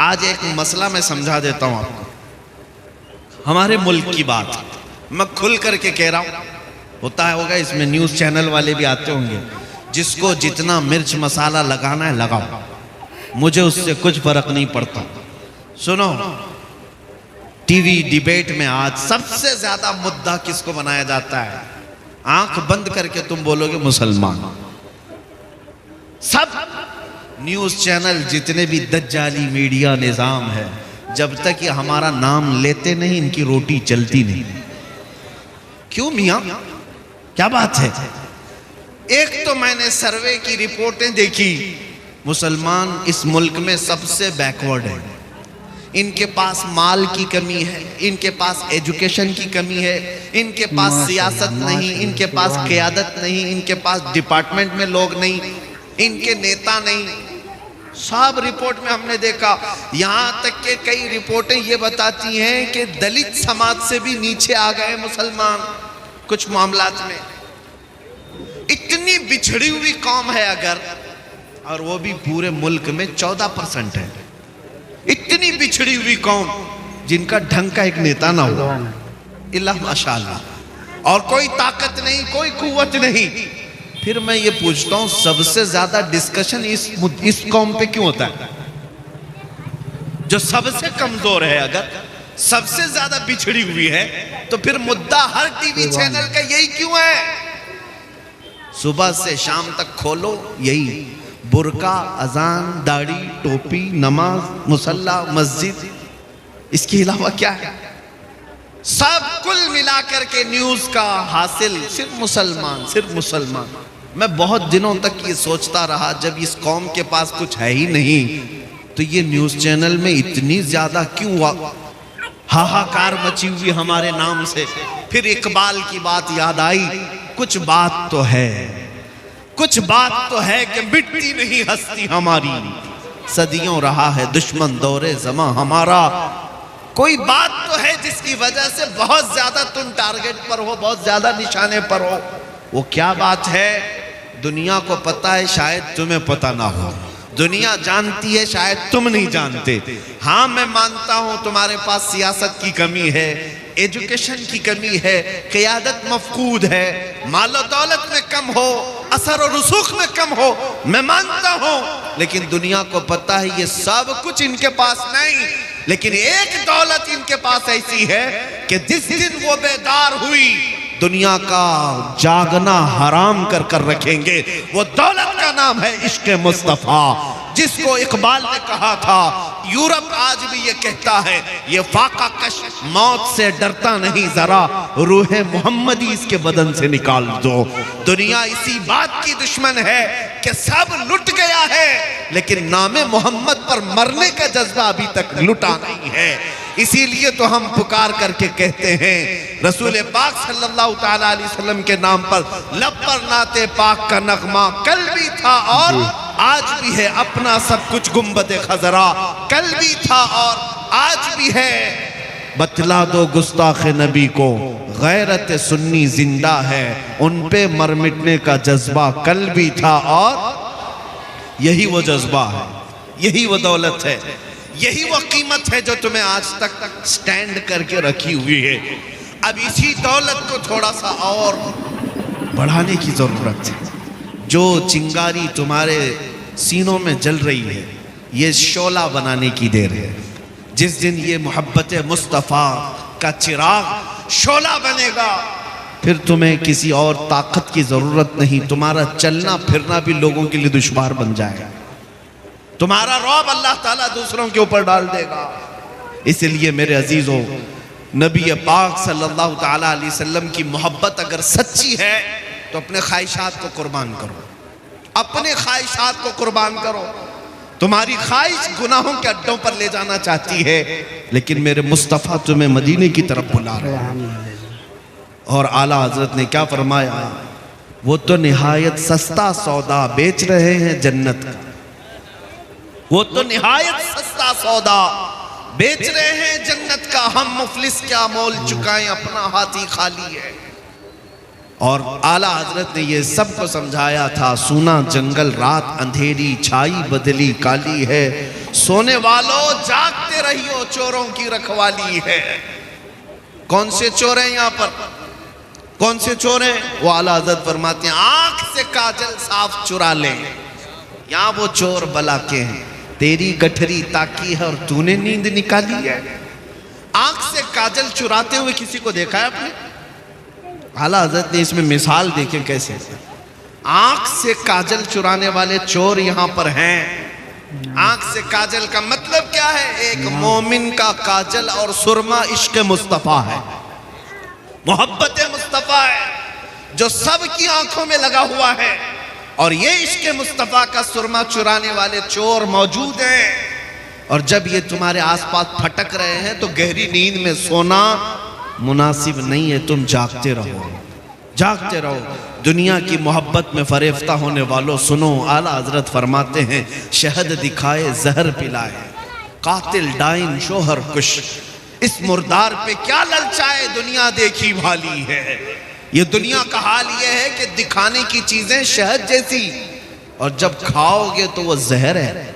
آج ایک مسئلہ میں سمجھا دیتا ہوں آپ کو. ہمارے ملک کی بات میں کھل کر کے کہہ رہا ہوں. ہوتا ہے ہوگا اس میں نیوز چینل والے بھی آتے ہوں گے. جس کو جتنا مرچ مسالہ لگانا ہے لگاؤ, مجھے اس سے کچھ فرق نہیں پڑتا. سنو, ٹی وی ڈیبیٹ میں آج سب سے زیادہ مدعا کس کو بنایا جاتا ہے؟ آنکھ بند کر کے تم بولو گے مسلمان. سب نیوز چینل جتنے بھی دجالی میڈیا نظام ہے, جب تک یہ ہمارا نام لیتے نہیں ان کی روٹی چلتی نہیں. کیوں میاں, کیا بات ہے؟ ایک تو میں نے سروے کی رپورٹیں دیکھی, مسلمان اس ملک میں سب سے بیکورڈ ہیں. ان کے پاس مال کی کمی ہے, ان کے پاس ایجوکیشن کی کمی ہے, ان کے پاس سیاست نہیں, ان کے پاس قیادت نہیں, ان کے پاس ڈپارٹمنٹ میں لوگ نہیں, ان کے نیتا نہیں. سب رپورٹ میں ہم نے دیکھا. یہاں تک کہ کئی رپورٹیں یہ بتاتی ہیں کہ دلت سماج سے بھی نیچے آ گئے مسلمان کچھ معاملات میں. اتنی بچھڑی ہوئی قوم ہے اگر, اور وہ بھی پورے ملک میں 14% ہے. اتنی بچھڑی ہوئی قوم جن کا ڈھنگ کا ایک نیتا نہ ہوا, اللہ ماشاءاللہ, اور کوئی طاقت نہیں, کوئی قوت نہیں. پھر میں یہ پوچھتا ہوں سب سے زیادہ ڈسکشن اس قوم پہ کیوں ہوتا ہے؟ جو سب سے کمزور ہے, اگر سب سے زیادہ بچھڑی ہوئی ہے, تو پھر مدعا ہر ٹی وی چینل کا یہی کیوں ہے؟ صبح سے شام تک کھولو یہی برقع, اذان, داڑھی, ٹوپی, نماز, مصلی, مسجد. اس کے علاوہ کیا ہے؟ سب کل ملا کر کے نیوز کا حاصل صرف مسلمان, صرف مسلمان. میں بہت دنوں تک یہ سوچتا رہا, جب اس قوم کے پاس کچھ ہے ہی نہیں تو یہ نیوز چینل میں اتنی زیادہ کیوں ہاہاکار مچی ہوئی ہمارے نام سے. پھر اقبال کی بات یاد آئی, کچھ بات تو ہے, کچھ بات تو ہے کہ مٹتی نہیں ہستی ہماری, صدیوں رہا ہے دشمن دور زماں ہمارا. کوئی بات تو ہے جس کی وجہ سے بہت زیادہ تم ٹارگٹ پر ہو, بہت زیادہ نشانے پر ہو. وہ کیا بات ہے؟ دنیا کو پتہ ہے, شاید تمہیں پتہ نہ ہو. دنیا جانتی ہے, شاید تم نہیں جانتے. ہاں میں مانتا ہوں تمہارے پاس سیاست کی کمی ہے, ایجوکیشن کی کمی ہے, قیادت مفقود ہے, مال و دولت میں کم ہو, اثر و رسوخ میں کم ہو, میں مانتا ہوں. لیکن دنیا کو پتہ ہے یہ سب کچھ ان کے پاس نہیں. لیکن ایک دولت ان کے پاس ایسی ہے کہ جس دن وہ بیدار ہوئی دنیا کا جاگنا حرام کر کر رکھیں گے. وہ دولت کا نام ہے عشق مصطفیٰ, جس کو اقبال نے کہا تھا. یورپ آج بھی یہ کہتا ہے, یہ فاقہ کش موت سے ڈرتا نہیں, ذرا روح محمدی اس کے بدن سے نکال دو. دنیا اسی بات کی دشمن ہے کہ سب لٹ گیا ہے, لیکن نام محمد پر مرنے کا جذبہ ابھی تک لٹا نہیں ہے. اسی لیے تو ہم پکار کر کے کہتے ہیں رسول پاک صلی اللہ تعالیٰ علیہ وسلم کے نام پر لب پر نعت پاک کا نغمہ کل بھی تھا اور آج بھی ہے. اپنا سب کچھ گنبد خضرا کل بھی تھا اور آج بھی ہے. بتلا دو گستاخ نبی کو غیرت سنی زندہ ہے, ان پہ مر مٹنے کا جذبہ کل بھی تھا اور یہی وہ جذبہ ہے, یہی وہ دولت ہے, یہی وہ قیمت ہے جو تمہیں آج تک سٹینڈ کر کے رکھی ہوئی ہے. اب اسی دولت کو تھوڑا سا اور بڑھانے کی ضرورت ہے. جو چنگاری تمہارے سینوں میں جل رہی ہے یہ شعلہ بنانے کی دیر ہے. جس دن یہ محبت مصطفیٰ کا چراغ شعلہ بنے گا پھر تمہیں کسی اور طاقت کی ضرورت نہیں. تمہارا چلنا پھرنا بھی لوگوں کے لیے دشوار بن جائے گا. تمہارا رعب اللہ تعالیٰ دوسروں کے اوپر ڈال دے گا. اس لیے میرے عزیزوں, نبی پاک صلی اللہ تعالیٰ علیہ وسلم کی محبت اگر سچی ہے تو اپنے خواہشات کو قربان کرو, اپنے خواہشات کو قربان کرو. تمہاری خواہش گناہوں کے اڈوں پر لے جانا چاہتی ہے, لیکن میرے مصطفیٰ تمہیں مدینے کی طرف بلا رہے ہیں. اور اعلیٰ حضرت نے کیا فرمایا, وہ تو نہایت سستا سودا بیچ رہے ہیں جنت کا. وہ تو نہایت سستا سودا بیچ رہے ہیں جنت کا, ہم مفلس کیا مول چکائیں, اپنا ہاتھی خالی ہے. اور اعلیٰ حضرت نے یہ سب کو سمجھایا تھا، سونا جنگل رات اندھیری چھائی بدلی کالی ہے، سونے والوں جاگتے رہیو چوروں کی رکھوالی ہے۔ کون سے چور ہیں یہاں پر؟ کون سے چور ہیں؟ وہ اعلیٰ حضرت فرماتے ہیں آنکھ سے کاجل صاف چرا لیں۔ یہاں وہ چور بلا کے ہیں، تیری گٹھری تاکی ہے اور تو نے نیند نکالی ہے۔ آنکھ سے کاجل چراتے ہوئے کسی کو دیکھا ہے آپ نے؟ اعلیٰ حضرت نے اس میں مثال دیکھیں کیسے، آنکھ سے کاجل چرانے والے چور یہاں پر ہیں۔ آنکھ سے کاجل کا مطلب کیا ہے؟ ایک مومن کا کاجل اور سرما عشق مصطفیٰ ہے، محبت مصطفیٰ ہے جو سب کی آنکھوں میں لگا ہوا ہے، اور یہ عشق مصطفیٰ کا سرما چرانے والے چور موجود ہیں۔ اور جب یہ تمہارے آس پاس پھٹک رہے ہیں تو گہری نیند میں سونا مناسب نہیں ہے، تم جاگتے رہو، جاگتے رہو۔ دنیا کی محبت میں فریفتہ ہونے والوں سنو، اعلیٰ حضرت فرماتے ہیں شہد دکھائے زہر پلائے، قاتل ڈائن شوہر کش، اس مردار پہ کیا للچائے دنیا دیکھی بھالی ہے۔ یہ دنیا کا حال یہ ہے کہ دکھانے کی چیزیں شہد جیسی، اور جب کھاؤ گے تو وہ زہر ہے۔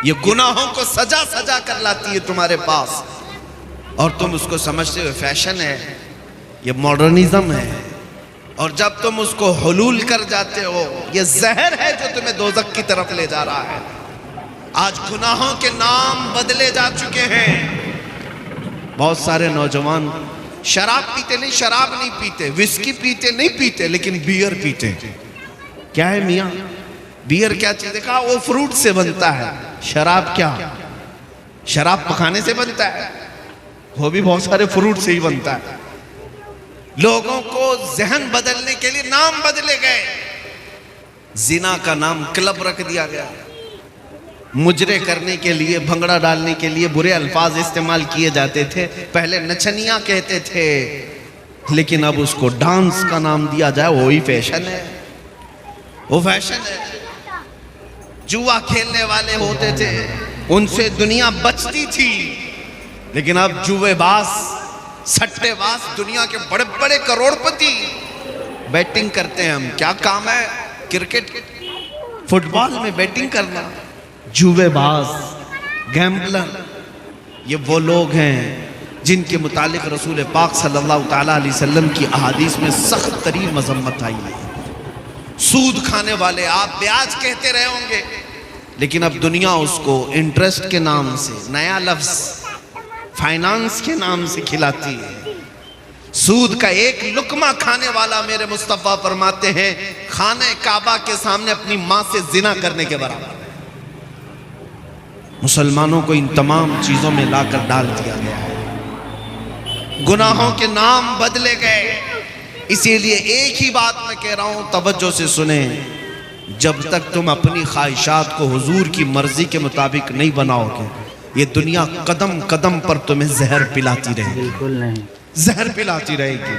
یہ گناہوں کو سجا سجا کر لاتی ہے تمہارے پاس، اور تم اس کو سمجھتے ہوئے فیشن ہے، یہ ماڈرنزم ہے، اور جب تم اس کو حلول کر جاتے ہو یہ زہر ہے جو تمہیں دوزخ کی طرف لے جا رہا ہے۔ آج گناہوں کے نام بدلے جا چکے ہیں۔ بہت سارے نوجوان شراب پیتے نہیں، شراب نہیں پیتے، وسکی پیتے نہیں پیتے، لیکن بیئر پیتے۔ کیا ہے میاں؟ بیئر کیا چیز؟ دیکھا وہ فروٹ سے بنتا ہے، شراب کیا؟ شراب پکانے سے بنتا ہے، وہ بھی بہت سارے فروٹ سے ہی بنتا ہے۔ لوگوں کو ذہن بدلنے کے لیے نام بدلے گئے، زنا کا نام کلب رکھ دیا گیا، مجرے کرنے کے لیے، بھنگڑا ڈالنے کے لیے برے الفاظ استعمال کیے جاتے تھے، پہلے نچنیاں کہتے تھے، لیکن اب اس کو ڈانس کا نام دیا جائے، وہی فیشن ہے، وہ فیشن ہے۔ جوا کھیلنے والے ہوتے تھے، ان سے دنیا بچتی تھی، لیکن اب جوے باز، سٹے باز، دنیا کے بڑے بڑے کروڑ پتی بیٹنگ کرتے ہیں۔ ہم کیا کام ہے؟ کرکٹ فٹ بال میں بیٹنگ کرنا، جوے باز، گیمبلر، یہ وہ لوگ ہیں جن کے متعلق رسول پاک صلی اللہ تعالیٰ علیہ وسلم کی احادیث میں سخت ترین مذمت آئی ہے۔ سود کھانے والے، آپ بیاج کہتے رہے ہوں گے، لیکن اب دنیا اس کو انٹرسٹ کے نام سے، نیا لفظ فائنانس کے نام سے کھلاتی ہے۔ سود کا ایک لقمہ کھانے والا میرے مصطفیٰ فرماتے ہیں خانہ کعبہ کے سامنے اپنی ماں سے زنا کرنے کے برابر۔ مسلمانوں کو ان تمام چیزوں میں لا کر ڈال دیا گیا ہے، گناہوں کے نام بدلے گئے۔ اسی لیے ایک ہی بات میں کہہ رہا ہوں، توجہ سے سنیں، جب تک تم اپنی خواہشات کو حضور کی مرضی کے مطابق نہیں بناؤ گے، یہ دنیا قدم قدم پر تمہیں زہر پلاتی رہے گی، بالکل نہیں، زہر پلاتی رہے گی۔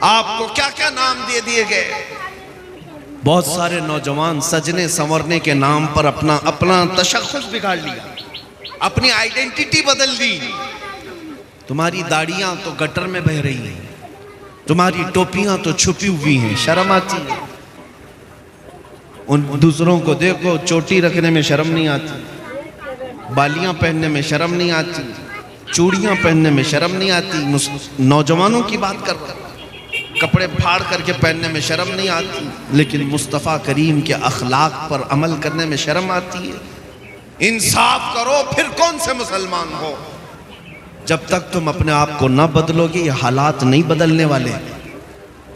آپ کو کیا کیا نام دے دیے گئے؟ بہت سارے نوجوان سجنے سنورنے کے نام پر اپنا تشخص بگاڑ لیا، اپنی آئیڈینٹی بدل دی۔ تمہاری داڑیاں تو گٹر میں بہہ رہی ہیں، تمہاری ٹوپیاں تو چھپی ہوئی ہیں، شرم آتی ہے؟ ان دوسروں کو دیکھو، چوٹی رکھنے میں شرم نہیں آتی، بالیاں پہننے میں شرم نہیں آتی، چوڑیاں پہننے میں شرم نہیں آتی۔ نوجوانوں کی بات کر رہا ہوں، کپڑے پھاڑ کر کے پہننے میں شرم نہیں آتی، لیکن مصطفیٰ کریم کے اخلاق پر عمل کرنے میں شرم آتی ہے۔ انصاف کرو، پھر کون سے مسلمان ہو؟ جب تک تم اپنے آپ کو نہ بدلو گے یہ حالات نہیں بدلنے والے۔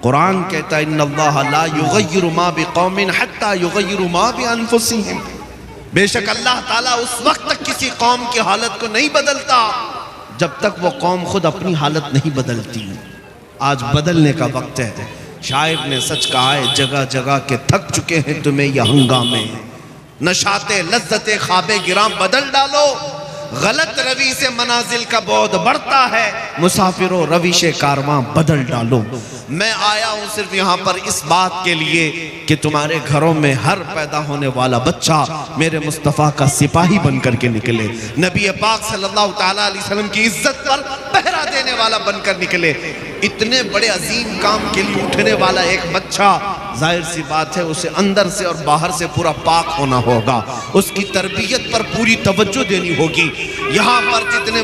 قرآن کہتا ہے ان اللہ لا یغیر ما بقوم حتی یغیر ما بانفسہم، بے شک اللہ تعالیٰ اس وقت تک کسی قوم کی حالت کو نہیں بدلتا جب تک وہ قوم خود اپنی حالت نہیں بدلتی۔ آج بدلنے کا وقت ہے۔ شاعر نے سچ کہا ہے جگہ جگہ کے تھک چکے ہیں تمہیں یہ ہنگامے، نشاط لذت خواب گراں بدل ڈالو، غلط روی سے منازل کا بعد بڑھتا ہے، مسافروں روش کارواں بدل ڈالو۔ میں آیا ہوں صرف یہاں پر اس بات کے لیے کہ تمہارے گھروں میں ہر پیدا ہونے والا بچہ میرے مصطفیٰ کا سپاہی بن کر کے نکلے، نبی پاک صلی اللہ علیہ وسلم کی عزت پر پہرا دینے والا بن کر نکلے۔ اتنے بڑے عظیم کام کے لیے اٹھنے والا ایک بچہ، ظاہر سی بات ہے اسے اندر سے اور باہر سے پورا پاک ہونا ہوگا، اس کی تربیت پر پوری توجہ دینی ہوگی۔ یہاں پر جتنے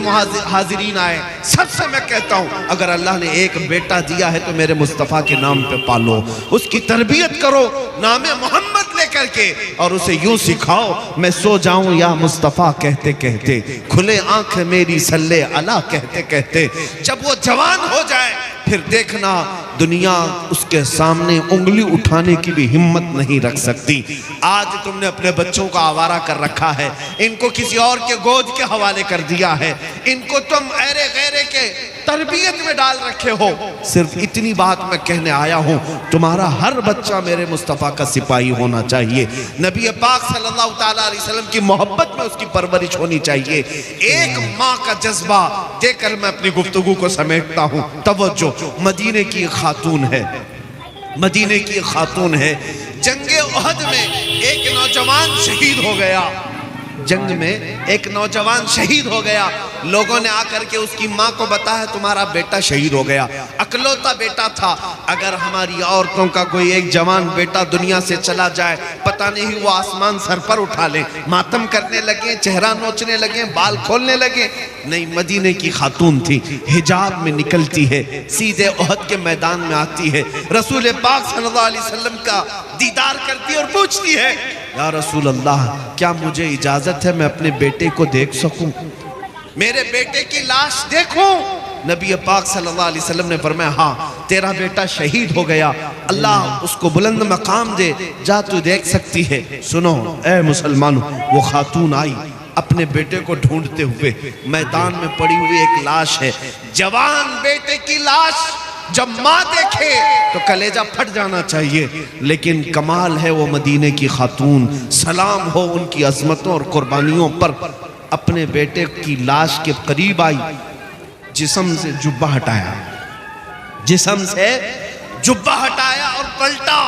حاضرین آئے سب سے میں کہتا ہوں، اگر اللہ نے ایک بیٹا دیا ہے تو میرے مصطفیٰ کے نام پہ پالو، اس کی تربیت کرو نام محمد لے کر کے، اور اسے یوں سکھاؤ، میں سو جاؤں یا مصطفیٰ کہتے کہتے، کھلے آنکھ میری صلی اللہ کہتے کہتے، جب وہ جوان ہو جائے پھر دیکھنا دنیا اس کے سامنے انگلی اٹھانے کی بھی ہمت نہیں رکھ سکتی۔ آج تم نے اپنے بچوں کو آوارہ کر رکھا ہے، ان کو کسی اور کے گود کے حوالے کر دیا ہے، ان کو تم ایرے غیرے کے تربیت میں ڈال رکھے ہو۔ صرف اتنی بات میں کہنے آیا ہوں، تمہارا ہر بچہ میرے مصطفیٰ کا سپاہی ہونا چاہیے، نبی پاک صلی اللہ علیہ وسلم کی محبت میں اس کی پرورش ہونی چاہیے۔ ایک ماں کا جذبہ دے کر میں اپنی گفتگو کو سمیٹتا ہوں۔ توجہ، مدینے کی خاتون ہے، مدینے کی خاتون ہے، جنگ احد میں ایک نوجوان شہید ہو گیا، جنگ میں ایک نوجوان شہید ہو گیا، لوگوں نے آ کر کے اس کی ماں کو بتایا تمہارا بیٹا شہید ہو گیا، اکلوتا بیٹا تھا۔ اگر ہماری عورتوں کا کوئی ایک جوان بیٹا دنیا سے چلا جائے، پتہ نہیں وہ آسمان سر پر اٹھا لیں، ماتم کرنے لگیں، چہرہ نوچنے لگیں، بال کھولنے لگیں۔ نہیں، مدینے کی خاتون تھی، حجاب میں نکلتی ہے، سیدھے احد کے میدان میں آتی ہے، رسول پاک صلی اللہ علیہ وسلم کا دیدار کرتی اور پوچھتی ہے، یا رسول اللہ کیا مجھے اجازت ہے میں اپنے بیٹے کو دیکھ سکوں، میرے بیٹے کی لاش دیکھوں؟ نبی پاک صلی اللہ علیہ وسلم نے فرمایا ہاں، تیرا بیٹا شہید ہو گیا، اللہ اس کو بلند مقام دے، جا تو دیکھ سکتی ہے۔ سنو اے مسلمانوں، وہ خاتون آئی اپنے بیٹے کو ڈھونڈتے ہوئے، میدان میں پڑی ہوئی ایک لاش ہے، جوان بیٹے کی لاش جب ماں دیکھے تو کلیجہ پھٹ جانا چاہیے، لیکن کمال ہے وہ مدینے کی خاتون، سلام ہو ان کی عظمتوں اور قربانیوں پر، اپنے بیٹے کی لاش کے قریب آئی، جسم سے جبہ ہٹایا، جسم سے جبہ ہٹایا اور پلٹا،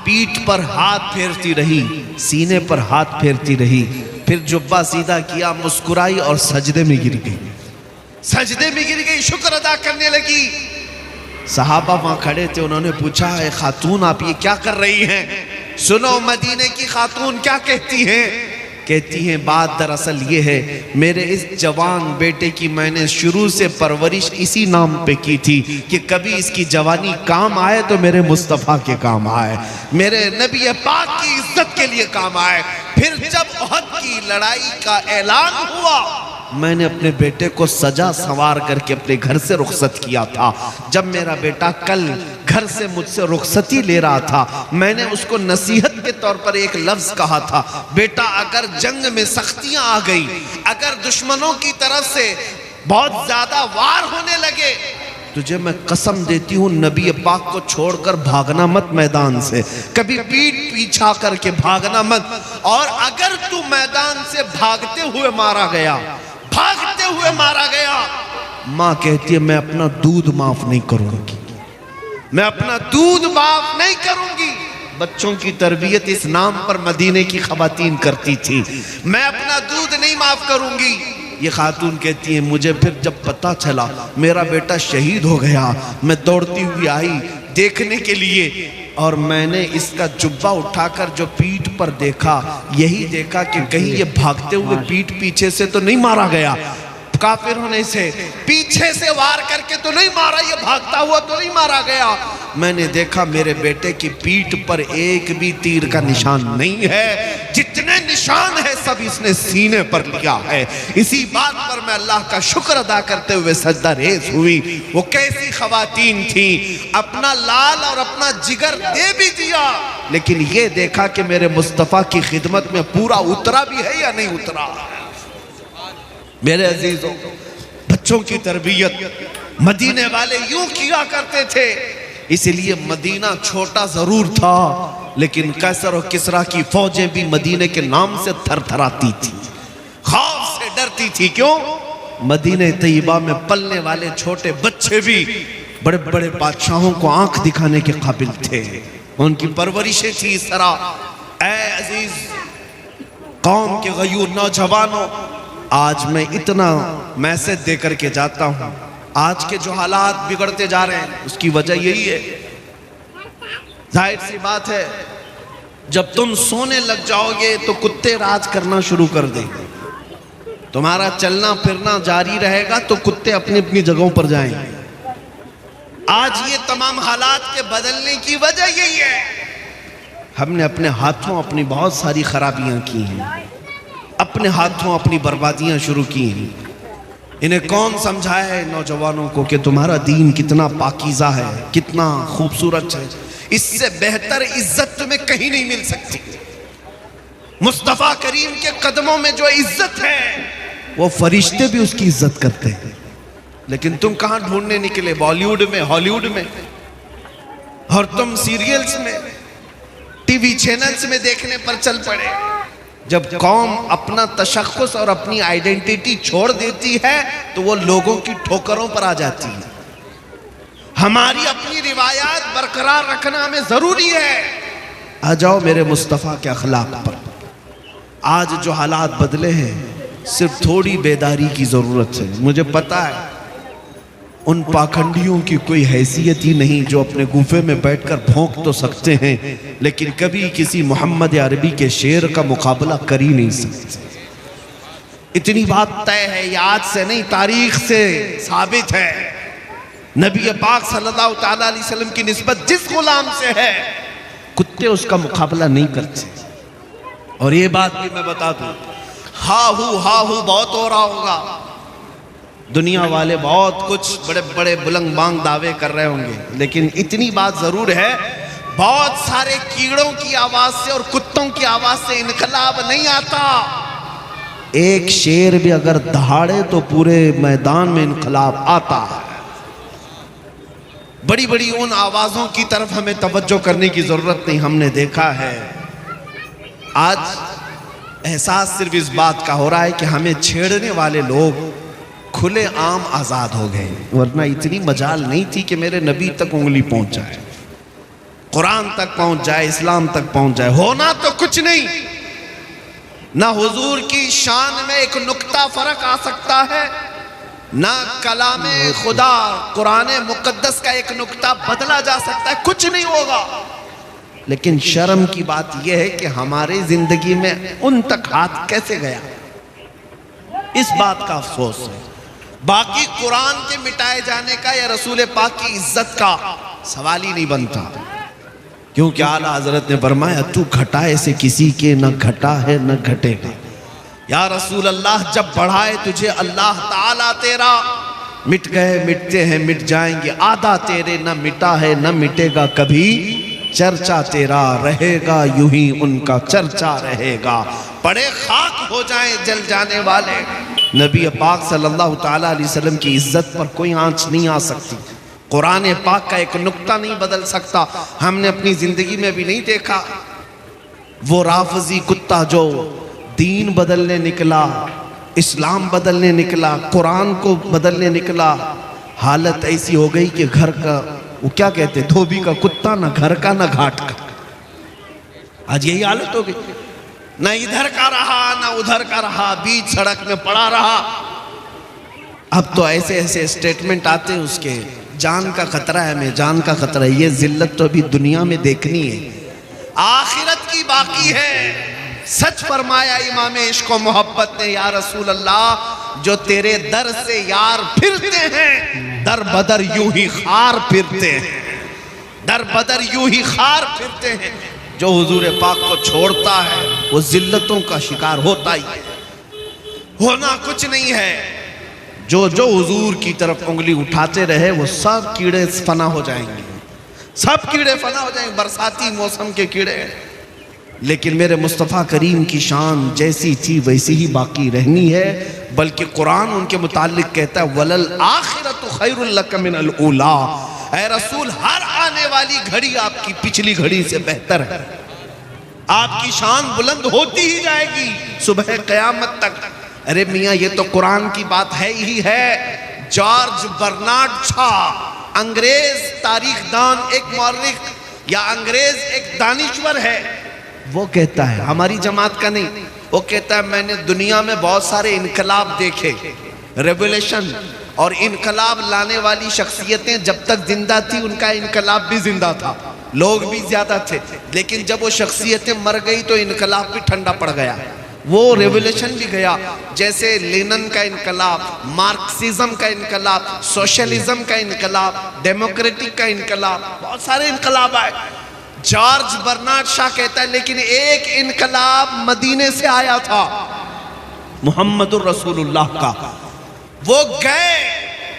پیٹھ پر ہاتھ پھیرتی رہی، سینے پر ہاتھ پھیرتی رہی، پھر جبہ سیدھا کیا، مسکرائی اور سجدے میں گر گئی، سجدے میں گر گئی، شکر ادا کرنے لگی۔ صحابہ وہاں کھڑے تھے، انہوں نے پوچھا اے خاتون آپ یہ کیا کر رہی ہیں؟ سنو مدینے کی خاتون کیا کہتی ہیں، کہتی ہیں بات دراصل یہ ہے، میرے اس جوان بیٹے کی میں نے شروع سے پرورش اسی نام پہ کی تھی کہ کبھی اس کی جوانی کام آئے تو میرے مصطفیٰ کے کام آئے، میرے نبی پاک کی عزت کے لیے کام آئے۔ پھر جب احد کی لڑائی کا اعلان ہوا، میں نے اپنے بیٹے کو سجا سنوار کر کے اپنے گھر سے رخصت کیا تھا، جب میرا بیٹا کل گھر سے مجھ سے رخصتی لے رہا تھا، میں نے اس کو نصیحت کے طور پر ایک لفظ کہا تھا، بیٹا اگر جنگ میں سختیاں آ گئی، اگر دشمنوں کی طرف سے بہت زیادہ وار ہونے لگے، تجھے میں قسم دیتی ہوں نبی پاک کو چھوڑ کر بھاگنا مت میدان سے، کبھی پیٹ پیچھا کر کے بھاگنا مت، اور اگر تو میدان سے بھاگتے ہوئے مارا گیا، بھاگتے ہوئے مارا گیا، ماں کہتی ہے میں اپنا دودھ معاف نہیں کروں گی، میں اپنا دودھ معاف نہیں کروں گی۔ بچوں کی تربیت اس نام پر مدینے کی خواتین کرتی تھی، میں اپنا دودھ نہیں معاف کروں گی۔ یہ خاتون کہتی ہے مجھے پھر جب پتا چلا میرا بیٹا شہید ہو گیا، میں دوڑتی ہوئی آئی دیکھنے کے لیے، اور میں نے اس کا جبہ اٹھا کر جو پیٹھ پر دیکھا، یہی دیکھا کہ کہیں یہ بھاگتے ہوئے پیٹھ پیچھے سے تو نہیں مارا گیا، کافر ہونے سے پیچھے سے وار کر کے تو نہیں مارا، یہ بھاگتا ہوا تو نہیں مارا گیا۔ میں نے دیکھا میرے بیٹے کی پیٹھ پر ایک بھی تیر کا نشان نہیں ہے، جتنے نشان ہے سب اس نے سینے پر لیا ہے۔ اسی بات پر میں اللہ کا شکر ادا کرتے ہوئے سجدہ ریز ہوئی۔ وہ کیسی خواتین تھیں، اپنا لال اور اپنا جگر دے بھی دیا، لیکن یہ دیکھا کہ میرے مصطفیٰ کی خدمت میں پورا اترا بھی ہے یا نہیں اترا۔ میرے عزیزوں، بچوں کی تربیت مدینے والے یوں کیا کرتے تھے، اس لیے مدینہ چھوٹا ضرور تھا لیکن قیصر و کسریٰ کی فوجیں بھی مدینے کے نام سے تھر تھراتی تھی، خوف سے ڈرتی کرتی تھی. کیوں؟ مدینہ طیبہ میں پلنے والے چھوٹے بچے بھی بڑے بڑے بادشاہوں کو آنکھ دکھانے کے قابل تھے. ان کی پرورشیں تھی اس طرح. اے عزیز قوم کے غیور نوجوانوں، آج میں اتنا میسج دے کر کے جاتا ہوں. آج کے جو حالات بگڑتے جا رہے ہیں اس کی وجہ یہی ہے. ظاہر سی بات ہے جب تم سونے لگ جاؤ گے تو کتے راج کرنا شروع کر دیں گے. تمہارا چلنا پھرنا جاری رہے گا تو کتے اپنی اپنی جگہوں پر جائیں گے. آج یہ تمام حالات کے بدلنے کی وجہ یہی ہے ہم نے اپنے ہاتھوں اپنی بہت ساری خرابیاں کی ہیں. اپنے ہاتھوں اپنی بربادیاں شروع کی ہیں. انہیں کون سمجھایا ہے نوجوانوں کو کہ تمہارا دین کتنا پاکیزہ ہے، کتنا خوبصورت ہے. اس سے بہتر عزت تمہیں کہیں نہیں مل سکتی. مصطفیٰ کریم کے قدموں میں جو عزت ہے وہ فرشتے بھی اس کی عزت کرتے ہیں. لیکن تم کہاں ڈھونڈنے نکلے؟ بالی ووڈ میں، ہالی ووڈ میں، اور تم سیریلز میں، ٹی وی چینلز میں دیکھنے پر چل پڑے. جب قوم اپنا تشخص اور اپنی آئیڈینٹیٹی چھوڑ دیتی ہے تو وہ لوگوں کی ٹھوکروں پر آ جاتی ہے. ہماری اپنی روایات برقرار رکھنا ہمیں ضروری ہے. آ جاؤ میرے مصطفیٰ کے اخلاق پر. آج جو حالات بدلے ہیں صرف تھوڑی بیداری کی ضرورت ہے. مجھے پتا ہے ان پاکھنڈیوں کی کوئی حیثیت ہی نہیں جو اپنے گوفے میں بیٹھ کر بھونک تو سکتے ہیں لیکن کبھی کسی محمد عربی کے شعر کا مقابلہ کر ہی نہیں سکتے. اتنی بات طے ہے، یہ آج سے نہیں تاریخ سے ثابت ہے. نبی پاک صلی اللہ تعالیٰ علیہ وسلم کی نسبت جس غلام سے ہے کتے اس کا مقابلہ نہیں کرتے. اور یہ بات بھی میں بتا دوں، ہا ہو بہت ہو رہا ہوگا. دنیا والے بہت کچھ بڑے بڑے بلند بانگ دعوے کر رہے ہوں گے لیکن اتنی بات ضرور ہے بہت سارے کیڑوں کی آواز سے اور کتوں کی آواز سے انقلاب نہیں آتا. ایک شیر بھی اگر دہاڑے تو پورے میدان میں انقلاب آتا ہے. بڑی بڑی ان آوازوں کی طرف ہمیں توجہ کرنے کی ضرورت نہیں. ہم نے دیکھا ہے آج احساس صرف اس بات کا ہو رہا ہے کہ ہمیں چھیڑنے والے لوگ کھلے عام آزاد ہو گئے، ورنہ اتنی مجال نہیں تھی کہ میرے نبی تک انگلی پہنچ جائے، قرآن تک پہنچ جائے، اسلام تک پہنچ جائے. ہونا تو کچھ نہیں. نہ حضور کی شان میں ایک نقطہ فرق آ سکتا ہے، نہ کلام خدا قرآن مقدس کا ایک نقطہ بدلا جا سکتا ہے. کچھ نہیں ہوگا. لیکن شرم کی بات یہ ہے کہ ہماری زندگی میں ان تک ہاتھ کیسے گیا، اس بات کا افسوس ہے. باقی قرآن کے مٹائے جانے کا یا رسول پاک کی عزت کا سوال ہی نہیں بنتا، کیونکہ اعلیٰ حضرت نے فرمایا تو گھٹائے سے کسی کے نہ گھٹا ہے نہ گھٹے گا. یا رسول اللہ جب بڑھائے تجھے اللہ تعالیٰ تیرا، مٹ گئے مٹتے ہیں مٹ جائیں گے، آدھا تیرے نہ مٹا ہے نہ مٹے گا کبھی، چرچا تیرا رہے گا یوں ہی ان کا چرچا رہے گا. پڑے خاک ہو جائیں جل جانے والے. نبی پاک صلی اللہ تعالیٰ علیہ وسلم کی عزت پر کوئی آنچ نہیں آ سکتی. قرآن پاک کا ایک نقطہ نہیں بدل سکتا. ہم نے اپنی زندگی میں بھی نہیں دیکھا وہ رافضی کتا جو دین بدلنے نکلا، اسلام بدلنے نکلا، قرآن کو بدلنے نکلا. حالت ایسی ہو گئی کہ گھر کا وہ کیا کہتے دھوبی کا کتا، نہ گھر کا نہ گھاٹ کا. آج یہی حالت ہو گئی، نہ ادھر کا رہا نہ ادھر کا رہا، بیچ سڑک میں پڑا رہا. اب تو ایسے ایسے اسٹیٹمنٹ آتے ہیں اس کے جان کا خطرہ ہے، میں جان کا خطرہ ہے. یہ ذلت تو ابھی دنیا میں دیکھنی ہے، آخرت کی باقی ہے. سچ فرمایا امام عشق و محبت نے، یا رسول اللہ جو تیرے در سے یار پھرتے ہیں در بدر یوں ہی خار پھرتے ہیں، در بدر یوں ہی خار پھرتے ہیں. جو حضور پاک کو چھوڑتا ہے وہ ذلتوں کا شکار ہوتا ہی ہے. ہونا کچھ نہیں ہے. جو حضور کی طرف انگلی اٹھاتے رہے وہ سب کیڑے فنا ہو جائیں گے، سب کیڑے فنا ہو جائیں گے، برساتی موسم کے کیڑے. لیکن میرے مصطفیٰ کریم کی شان جیسی تھی ویسی ہی باقی رہنی ہے. بلکہ قرآن ان کے متعلق کہتا ہے وَلَلْآخِرَةُ خَيْرٌ لَكَ مِنَ الْأُولَىٰ. اے رسول ہر آنے والی گھڑی آپ کی پچھلی گھڑی سے بہتر ہے. آپ کی شان بلند ہوتی ہی جائے گی صبح قیامت تک. ارے میاں یہ تو قرآن کی بات ہے ہی ہے۔ جارج برنارڈ شا، انگریز تاریخ دان، ایک مورخ یا انگریز ایک دانشور ہے، وہ کہتا ہے، ہماری جماعت کا نہیں، وہ کہتا ہے میں نے دنیا میں بہت سارے انقلاب دیکھے، ریولیشن، اور انقلاب لانے والی شخصیتیں جب تک زندہ تھی ان کا انقلاب بھی زندہ تھا، لوگ بھی زیادہ تھے، لیکن جب وہ شخصیتیں مر گئی تو انقلاب بھی ٹھنڈا پڑ گیا، وہ ریولیشن بھی گیا۔ جیسے لینن کا انقلاب، مارکسزم کا انقلاب، سوشلزم کا انقلاب، ڈیموکریٹک کا انقلاب، بہت سارے انقلاب آئے۔ جارج برنارڈ شا کہتا ہے لیکن ایک انقلاب مدینے سے آیا تھا، محمد الرسول اللہ کا، وہ گئے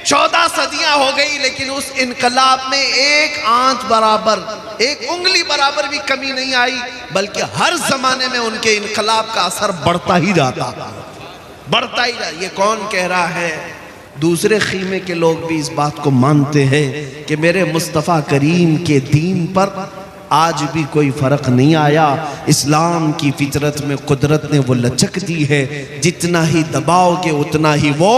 14 صدیاں ہو گئی لیکن اس انقلاب میں ایک آنچ برابر، ایک انگلی برابر بھی کمی نہیں آئی، بلکہ ہر زمانے میں ان کے انقلاب کا اثر بڑھتا ہی جاتا، بڑھتا ہی جاتا۔ یہ کون کہہ رہا ہے؟ دوسرے خیمے کے لوگ بھی اس بات کو مانتے ہیں کہ میرے مصطفیٰ کریم کے دین پر آج بھی کوئی فرق نہیں آیا۔ اسلام کی فطرت میں قدرت نے وہ لچک دی ہے، جتنا ہی دباؤ گے اتنا ہی وہ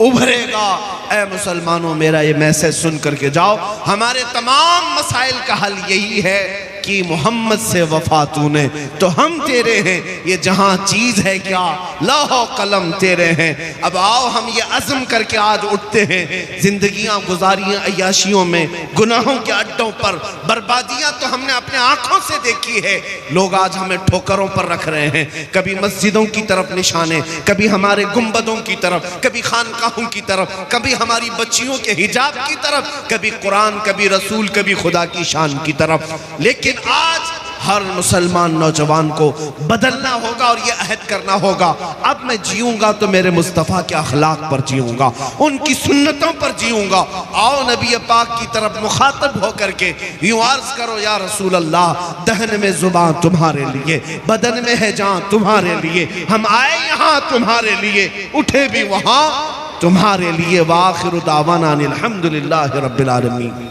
ابھرے گا۔ اے مسلمانوں میرا یہ میسج سن کر کے جاؤ، ہمارے تمام مسائل کا حل یہی ہے کہ محمد سے وفا تو نے تو ہم تیرے ہیں، یہ جہاں چیز ہے کیا لوح و قلم تیرے ہیں۔ اب آؤ ہم یہ عزم کر کے آج اٹھتے ہیں، زندگیاں گزاریاں عیاشیوں میں، گناہوں کے اڈوں پر، بربادیاں تو ہم نے اپنے آنکھوں سے دیکھی ہے، لوگ آج ہمیں ٹھوکروں پر رکھ رہے ہیں، کبھی مسجدوں کی طرف نشانے، کبھی ہمارے گنبدوں کی طرف، کبھی خانقاہوں کی طرف، کبھی ہماری بچیوں کے حجاب کی طرف، کبھی قرآن، کبھی رسول، کبھی خدا کی شان کی طرف۔ لیکن آج ہر مسلمان نوجوان کو بدلنا ہوگا اور یہ عہد کرنا ہوگا، اب میں جیوں گا تو میرے مصطفیٰ کے اخلاق پر جیوں گا، ان کی سنتوں پر جیوں گا۔ آؤ نبی پاک کی طرف مخاطب ہو کر کے یوں عرض کرو، یا رسول اللہ، دہن میں زبان تمہارے لیے، بدن میں ہے جان تمہارے لیے، ہم آئے یہاں تمہارے لیے، اٹھے بھی وہاں تمہارے لیے۔ وآخر دعوانا الحمدللہ رب العالمین۔